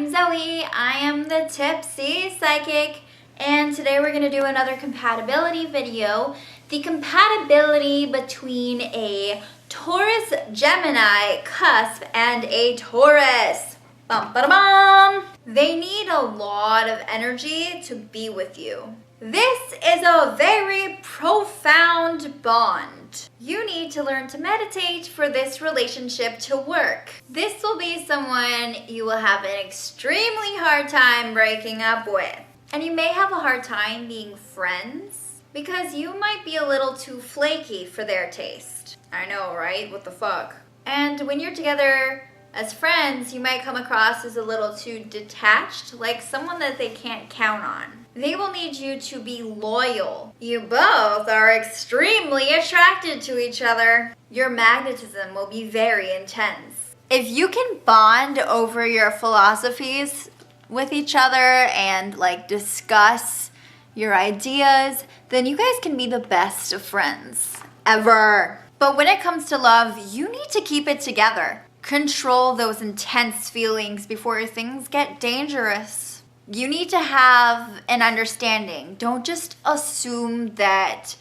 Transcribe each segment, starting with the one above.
I'm Zoe, I am the Tipsy Psychic, and today we're going to do another compatibility video. The compatibility between a Taurus Gemini Cusp and a Taurus. Bum, ba, da, bum. They need a lot of energy to be with you. This is a very profound bond. You need to learn to meditate for this relationship to work. This will be someone you will have an extremely hard time breaking up with. And you may have a hard time being friends because you might be a little too flaky for their taste. I know, right? What the fuck? And when you're together as friends, you might come across as a little too detached, like someone that they can't count on. They will need you to be loyal. You both are extremely attracted to each other. Your magnetism will be very intense. If you can bond over your philosophies with each other and discuss your ideas, then you guys can be the best of friends ever. But when it comes to love, you need to keep it together. Control those intense feelings before things get dangerous. You need to have an understanding. Don't just assume that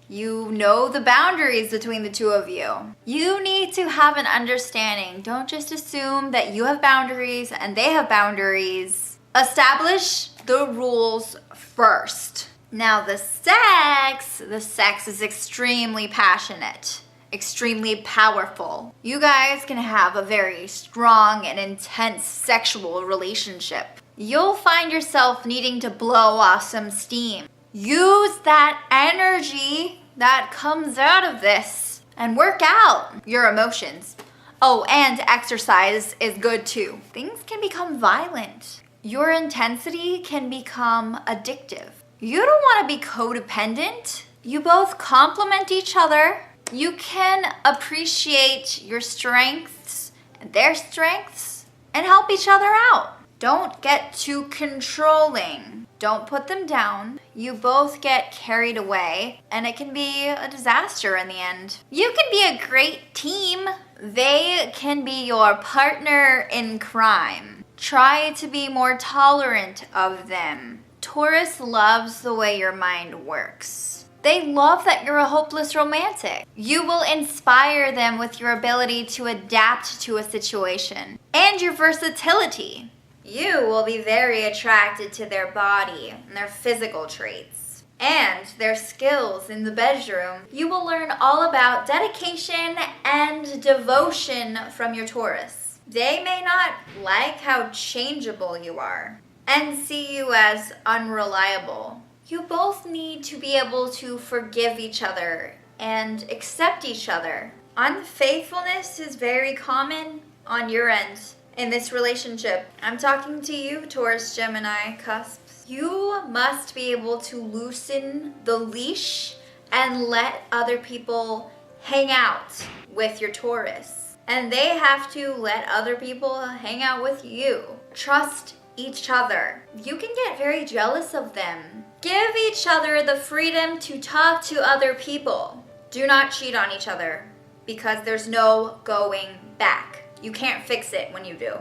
you know the boundaries between the two of you. You need to have an understanding. Don't just assume that you have boundaries and they have boundaries. Establish the rules first. Now the sex is extremely passionate, extremely powerful. You guys can have a very strong and intense sexual relationship. You'll find yourself needing to blow off some steam. Use that energy that comes out of this and work out your emotions. Oh, and exercise is good too. Things can become violent. Your intensity can become addictive. You don't want to be codependent. You both complement each other. You can appreciate your strengths and their strengths and help each other out. Don't get too controlling. Don't put them down. You both get carried away and it can be a disaster in the end. You can be a great team. They can be your partner in crime. Try to be more tolerant of them. Taurus loves the way your mind works. They love that you're a hopeless romantic. You will inspire them with your ability to adapt to a situation and your versatility. You will be very attracted to their body and their physical traits and their skills in the bedroom. You will learn all about dedication and devotion from your Taurus. They may not like how changeable you are and see you as unreliable. You both need to be able to forgive each other and accept each other. Unfaithfulness is very common on your end. In this relationship, I'm talking to you, Taurus Gemini Cusp. You must be able to loosen the leash and let other people hang out with your Taurus. And they have to let other people hang out with you. Trust each other. You can get very jealous of them. Give each other the freedom to talk to other people. Do not cheat on each other because there's no going back. You can't fix it when you do.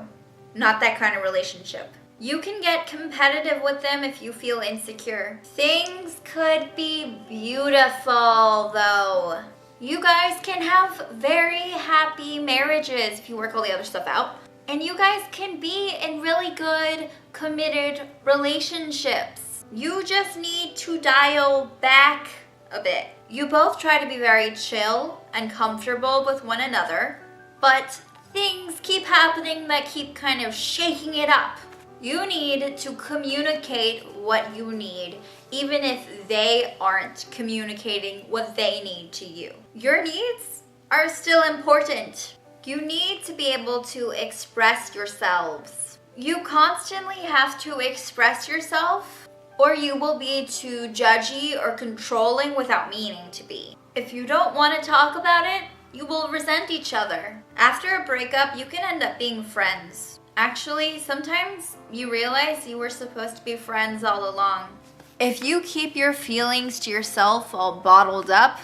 Not that kind of relationship. You can get competitive with them if you feel insecure. Things could be beautiful though. You guys can have very happy marriages if you work all the other stuff out. And you guys can be in really good, committed relationships. You just need to dial back a bit. You both try to be very chill and comfortable with one another, but things keep happening that keep kind of shaking it up. You need to communicate what you need, even if they aren't communicating what they need to you. Your needs are still important. You need to be able to express yourselves. You constantly have to express yourself, or you will be too judgy or controlling without meaning to be. If you don't want to talk about it, you will resent each other. After a breakup, you can end up being friends. Actually, sometimes you realize you were supposed to be friends all along. If you keep your feelings to yourself all bottled up,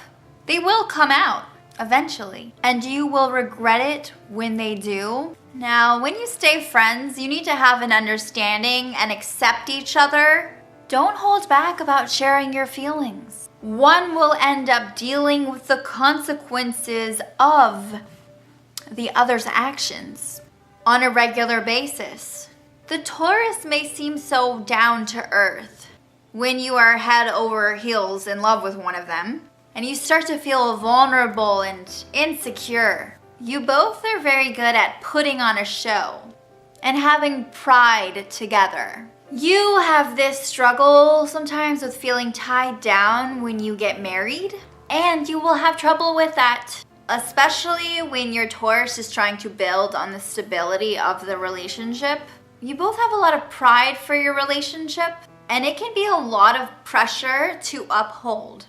they will come out. eventually, and you will regret it when they do. Now, when you stay friends, you need to have an understanding and accept each other. Don't hold back about sharing your feelings. One will end up dealing with the consequences of the other's actions on a regular basis. The Taurus may seem so down to earth when you are head over heels in love with one of them, and you start to feel vulnerable and insecure. You both are very good at putting on a show and having pride together. You have this struggle sometimes with feeling tied down when you get married, and you will have trouble with that, especially when your Taurus is trying to build on the stability of the relationship. You both have a lot of pride for your relationship, and it can be a lot of pressure to uphold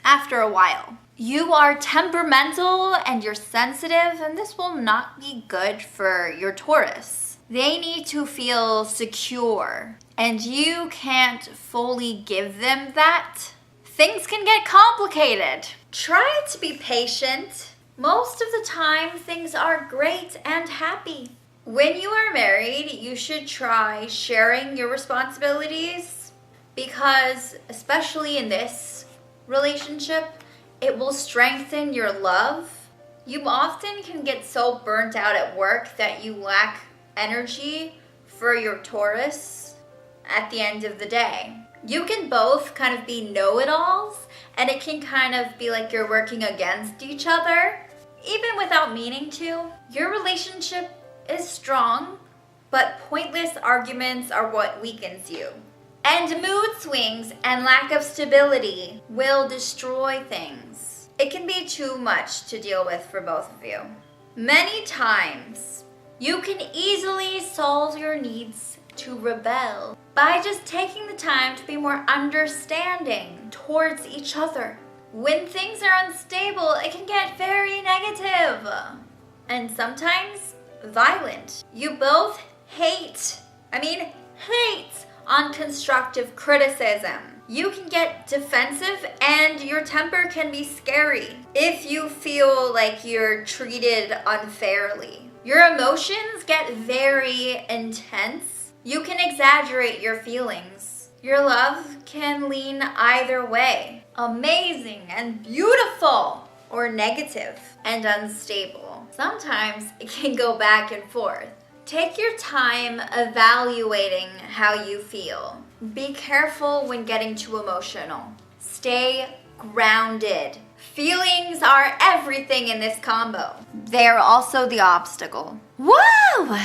after a while. You are temperamental and you're sensitive, and this will not be good for your Taurus. They need to feel secure, and you can't fully give them that. Things can get complicated. Try to be patient. Most of the time, things are great and happy. When you are married, you should try sharing your responsibilities, because especially in this relationship, it will strengthen your love. You often can get so burnt out at work that you lack energy for your Taurus at the end of the day. You can both kind of be know-it-alls, and it can kind of be like you're working against each other, even without meaning to. Your relationship is strong, but pointless arguments are what weakens you. And mood swings and lack of stability will destroy things. It can be too much to deal with for both of you. Many times, you can easily solve your needs to rebel by just taking the time to be more understanding towards each other. When things are unstable, it can get very negative and sometimes violent. You both hate on constructive criticism. You can get defensive, and your temper can be scary if you feel like you're treated unfairly. Your emotions get very intense. You can exaggerate your feelings. Your love can lean either way, amazing and beautiful, or negative and unstable. Sometimes it can go back and forth. Take your time evaluating how you feel. Be careful when getting too emotional. Stay grounded. Feelings are everything in this combo. They are also the obstacle. Woo!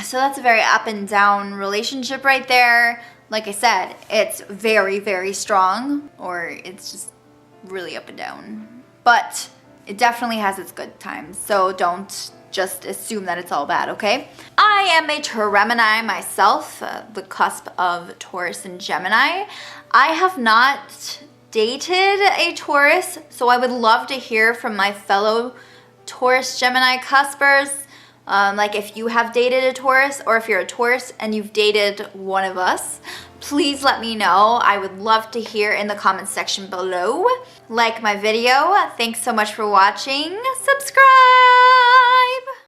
So that's a very up and down relationship right there. Like I said, it's very, very strong, or it's just really up and down. But it definitely has its good times, so don't just assume that it's all bad, okay? I am a Gemini myself, the cusp of Taurus and Gemini. I have not dated a Taurus, so I would love to hear from my fellow Taurus Gemini cuspers, like if you have dated a Taurus, or if you're a Taurus and you've dated one of us. Please let me know. I would love to hear in the comments section below. Like my video. Thanks so much for watching. Subscribe!